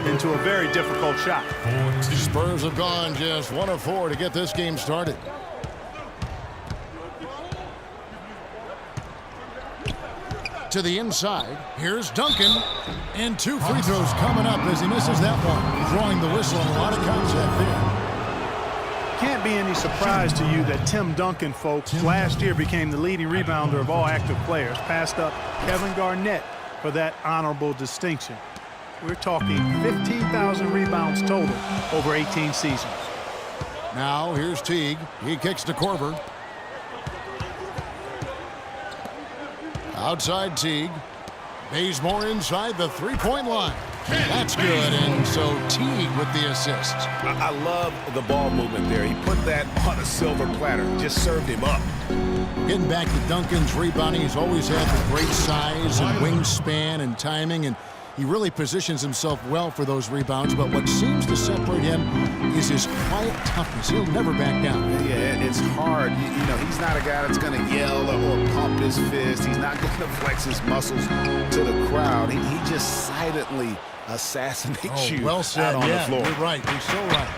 into a very difficult shot. Spurs have gone just 1 of 4 to get this game started. To the inside, here's Duncan, and 2 free throws coming up as he misses that one, drawing the whistle and a lot of contact there. Can't be any surprise to you that Tim Duncan, folks, last year became the leading rebounder of all active players, passed up Kevin Garnett for that honorable distinction. We're talking 15,000 rebounds total over 18 seasons. Now here's Teague. He kicks to Korver. Outside Teague. Bazemore inside the three-point line. That's good, and so Teague with the assist. I love the ball movement there. He put that on a silver platter, just served him up. Getting back to Duncan's rebounding, he's always had the great size and wingspan and timing, and he really positions himself well for those rebounds, but what seems to separate him is his quiet toughness. He'll never back down. Yeah, it's hard. You know, he's not a guy that's going to yell or pump his fist. He's not going to flex his muscles to the crowd. He just silently assassinates you well said. out on the floor. You're right. You're so right.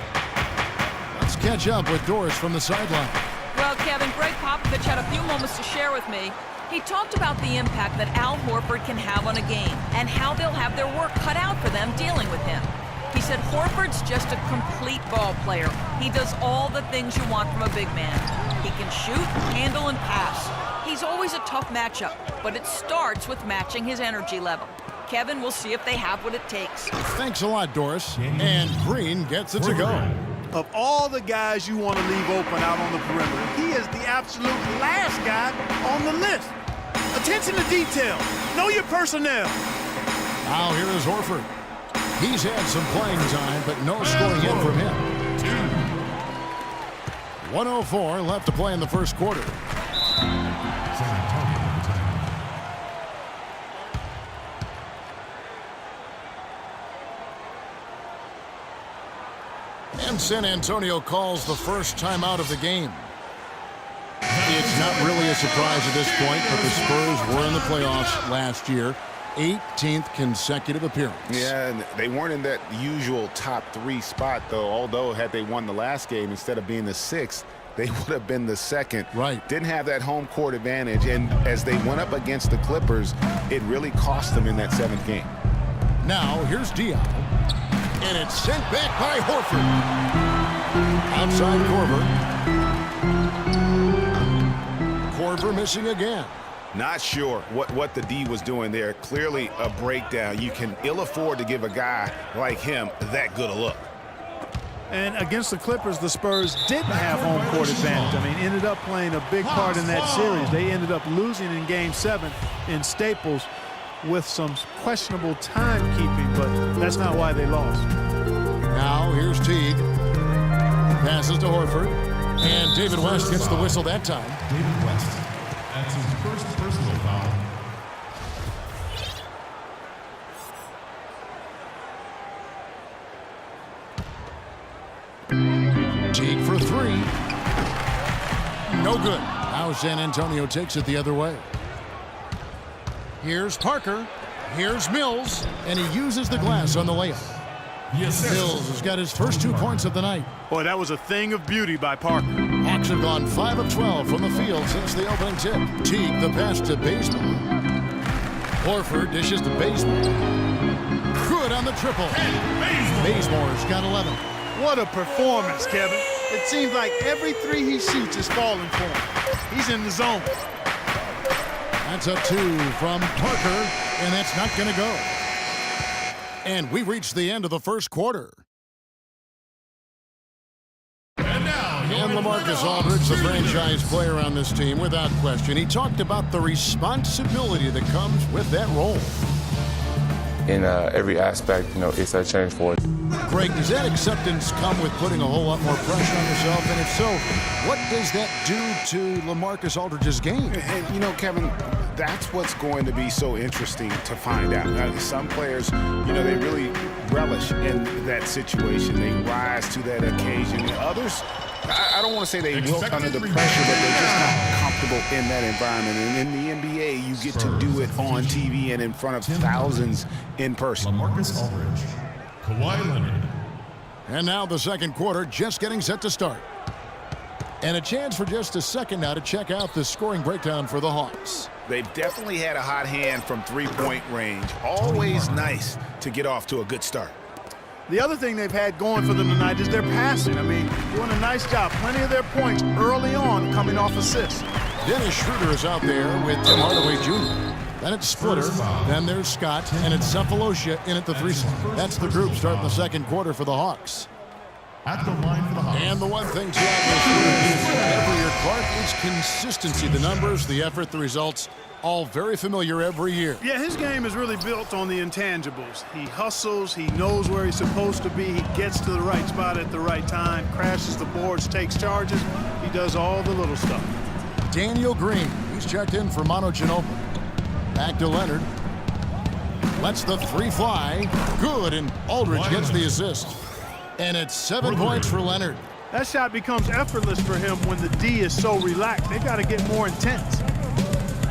Let's catch up with Doris from the sideline. Well, Kevin, Greg Popovich had a few moments to share with me. He talked about the impact that Al Horford can have on a game and how they'll have their work cut out for them dealing with him. He said Horford's just a complete ball player. He does all the things you want from a big man. He can shoot, handle, and pass. He's always a tough matchup, but it starts with matching his energy level. Kevin, we'll see if they have what it takes. Thanks a lot, Doris. And Green gets it to go. Of all the guys you want to leave open out on the perimeter, he is the absolute last guy on the list. Attention to detail. Know your personnel. Now here is Horford. He's had some playing time, but no scoring in from him. 1:04 left to play in the first quarter. And San Antonio calls the first timeout of the game. It's not really a surprise at this point, but the Spurs were in the playoffs last year. 18th consecutive appearance. Yeah, and they weren't in that usual top 3 spot, though, although had they won the last game, instead of being the 6th, they would have been the 2nd. Right. Didn't have that home court advantage, and as they went up against the Clippers, it really cost them in that 7th game. Now, here's Diallo. And it's sent back by Horford. Outside Korver. Korver missing again. Not sure what the D was doing there. Clearly a breakdown. You can ill afford to give a guy like him that good a look. And against the Clippers, the Spurs didn't have home court advantage. I mean, ended up playing a big part in that series. They ended up losing in Game 7 in Staples with some questionable timekeeping, but that's not why they lost. Now here's Teague. Passes to Horford. And David West gets the whistle that time. David West. That's his first personal foul. Teague for 3. No good. Now San Antonio takes it the other way. Here's Parker. Here's Mills. And he uses the glass on the layup. Yes, Mills has got his first 2 points of the night. Boy, that was a thing of beauty by Parker. Hawks have gone 5 of 12 from the field since the opening tip. Teague the pass to Bazemore. Horford dishes to Bazemore. Good on the triple. Bazemore's got 11. What a performance, Kevin. It seems like every 3 he shoots is falling for him. He's in the zone. That's a 2 from Parker, and that's not going to go. And we reached the end of the first quarter. And LaMarcus Aldridge, the franchise player on this team, without question. He talked about the responsibility that comes with that role. In every aspect, you know, it's a change for us. Greg, does that acceptance come with putting a whole lot more pressure on yourself? And if so, what does that do to LaMarcus Aldridge's game? And, you know, Kevin, that's what's going to be so interesting to find out. Now, some players, you know, they really relish in that situation. They rise to that occasion. Others, I don't want to say they wilt under the pressure, but they're just not comfortable in that environment. And in the NBA, you get to do it on TV and in front of thousands in person. LaMarcus Aldridge. Kawhi Leonard. And now the second quarter just getting set to start. And a chance for just a second now to check out the scoring breakdown for the Hawks. They've definitely had a hot hand from three-point range. Always nice to get off to a good start. The other thing they've had going for them tonight is their passing. I mean, doing a nice job. Plenty of their points early on coming off assists. Dennis Schroeder is out there with Tim Hardaway Jr. Then it's Splitter, then there's Scott, and it's Cephalosha in at the 3 slot. That's the group starting the second quarter for the Hawks. At the line for the Hawks. And the one thing every year, Clark, is consistency. The numbers, the effort, the results, all very familiar every year. Yeah, his game is really built on the intangibles. He hustles, he knows where he's supposed to be, he gets to the right spot at the right time, crashes the boards, takes charges. He does all the little stuff. Daniel Green, he's checked in for Manu Ginobili. Back to Leonard. Lets the 3 fly. Good, and Aldridge gets the assist. And it's 7 points for Leonard. That shot becomes effortless for him when the D is so relaxed. They got to get more intense.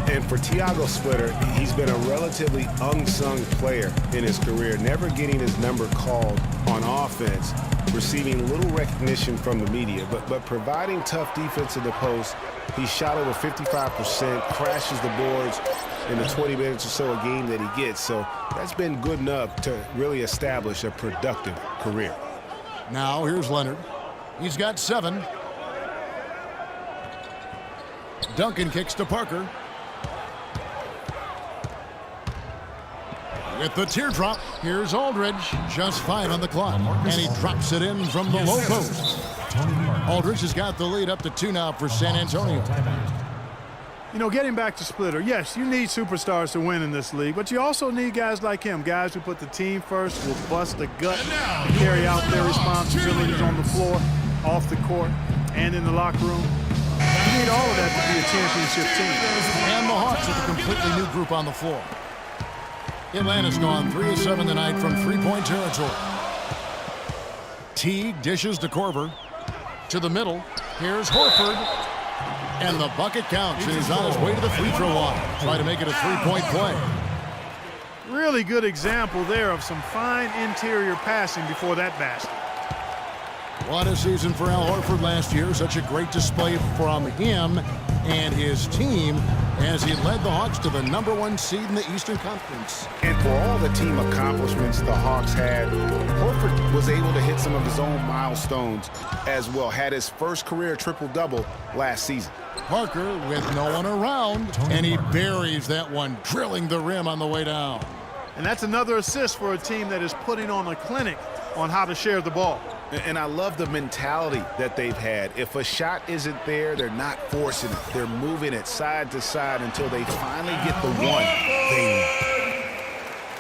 And for Tiago Splitter, he's been a relatively unsung player in his career, never getting his number called on offense, receiving little recognition from the media, but providing tough defense in the post. He shot over 55%, crashes the boards in the 20 minutes or so a game that he gets. So that's been good enough to really establish a productive career. Now here's Leonard. He's got 7. Duncan kicks to Parker. With the teardrop, here's Aldridge. Just 5 on the clock. And he drops it in from the low post. Aldridge has got the lead up to 2 now for San Antonio. You know, getting back to Splitter, yes, you need superstars to win in this league, but you also need guys like him, guys who put the team first, will bust the gut to carry out their responsibilities on the floor, off the court, and in the locker room. You need all of that to be a championship team. And the Hawks with a completely new group on the floor. Atlanta's gone 3 of 7 tonight from 3-point territory. Teague dishes to Korver. To the middle. Here's Horford. And the bucket counts, and he's on his way to the free throw line. Try to make it a 3-point play. Really good example there of some fine interior passing before that basket. What a season for Al Horford last year. Such a great display from him and his team as he led the Hawks to the #1 seed in the Eastern Conference. And for all the team accomplishments the Hawks had, Horford was able to hit some of his own milestones as well. Had his first career triple-double last season. Parker with no one around, and he buries that one, drilling the rim on the way down. And that's another assist for a team that is putting on a clinic on how to share the ball. And I love the mentality that they've had. If a shot isn't there, they're not forcing it. They're moving it side to side until they finally get the one they need.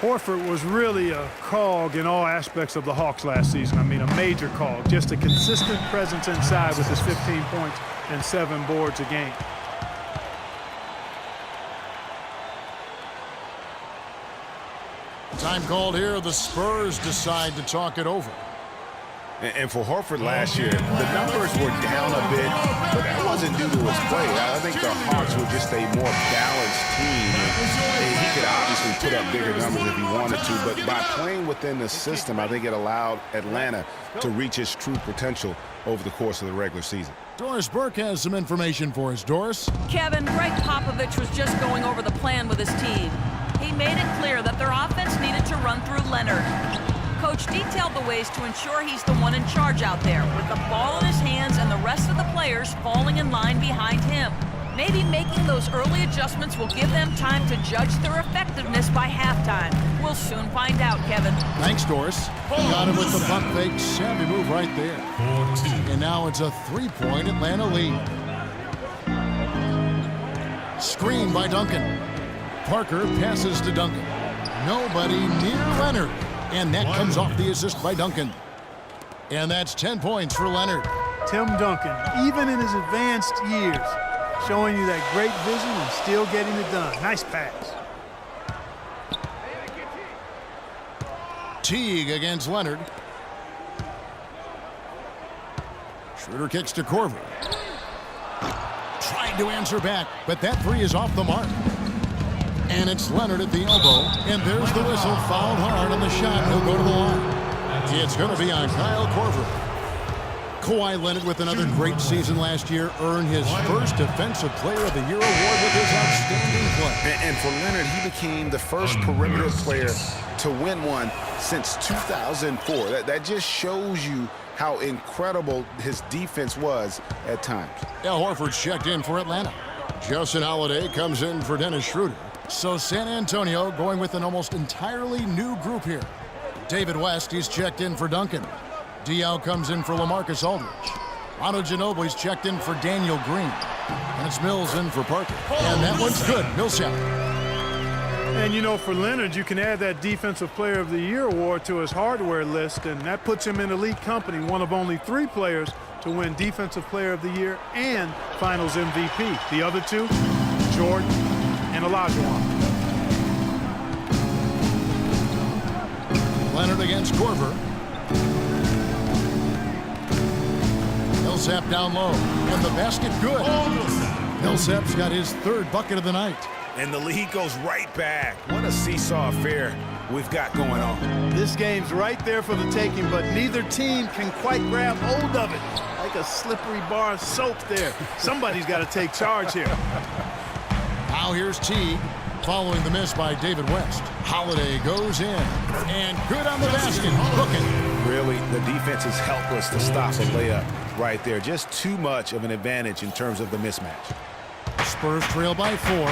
Horford was really a cog in all aspects of the Hawks last season. I mean, a major cog. Just a consistent presence inside with his 15 points and 7 boards a game. Time called here. The Spurs decide to talk it over. And for Horford last year, the numbers were down a bit, but that wasn't due to his play. I think the Hawks were just a more balanced team. And he could obviously put up bigger numbers if he wanted to, but by playing within the system, I think it allowed Atlanta to reach its true potential over the course of the regular season. Doris Burke has some information for us. Doris? Kevin, Greg Popovich was just going over the plan with his team. He made it clear that their offense needed to run through Leonard. Coach detailed the ways to ensure he's the one in charge out there, with the ball in his hands and the rest of the players falling in line behind him. Maybe making those early adjustments will give them time to judge their effectiveness by halftime. We'll soon find out, Kevin. Thanks, Doris. Got him with the pump fake. Savvy move right there. 4-2. And now it's a 3-point Atlanta lead. Screen by Duncan. Parker passes to Duncan. Nobody near Leonard. And that comes off the assist by Duncan. And that's 10 points for Leonard. Tim Duncan, even in his advanced years, showing you that great vision and still getting it done. Nice pass. Teague against Leonard. Schroeder kicks to Korver. Tried to answer back, but that 3 is off the mark. And it's Leonard at the elbow. And there's the whistle. Fouled hard on the shot. He'll go to the line. It's going to be on Kyle Korver. Kawhi Leonard, with another great season last year, earned his first Defensive Player of the Year award with his outstanding play. And for Leonard, he became the first perimeter player to win one since 2004. That just shows you how incredible his defense was at times. Al Horford's checked in for Atlanta. Justin Holiday comes in for Dennis Schroeder. So San Antonio going with an almost entirely new group here. David West, he's checked in for Duncan. Diaw comes in for LaMarcus Aldridge. Manu Ginobili's checked in for Daniel Green. And it's Mills in for Parker. And that one's good. Millsap. And you know, for Leonard, you can add that Defensive Player of the Year award to his hardware list, and that puts him in elite company, one of only 3 players to win Defensive Player of the Year and Finals MVP. The other 2, Jordan and Olajuwon. Leonard against Korver. Millsap down low, and the basket good. Millsap's got his 3rd bucket of the night. And the lead goes right back. What a seesaw affair we've got going on. This game's right there for the taking, but neither team can quite grab hold of it. Like a slippery bar of soap there. Somebody's got to take charge here. Now here's Teague, following the miss by David West. Holiday goes in, and good on the basket. Booking. Really, the defense is helpless to stop a layup right there. Just too much of an advantage in terms of the mismatch. Spurs trail by 4.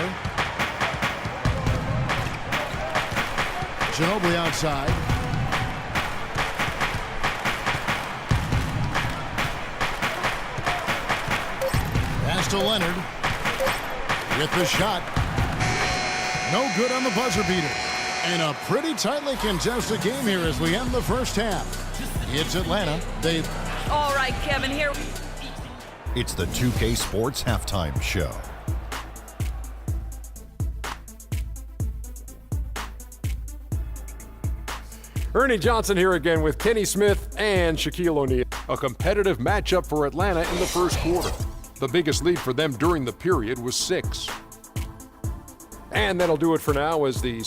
Ginobili outside. Pass to Leonard. With the shot. No good on the buzzer beater. And a pretty tightly contested game here as we end the first half. It's Atlanta. All right, Kevin, here. It's the 2K Sports Halftime Show. Ernie Johnson here again with Kenny Smith and Shaquille O'Neal. A competitive matchup for Atlanta in the first quarter. The biggest lead for them during the period was 6. And that'll do it for now as the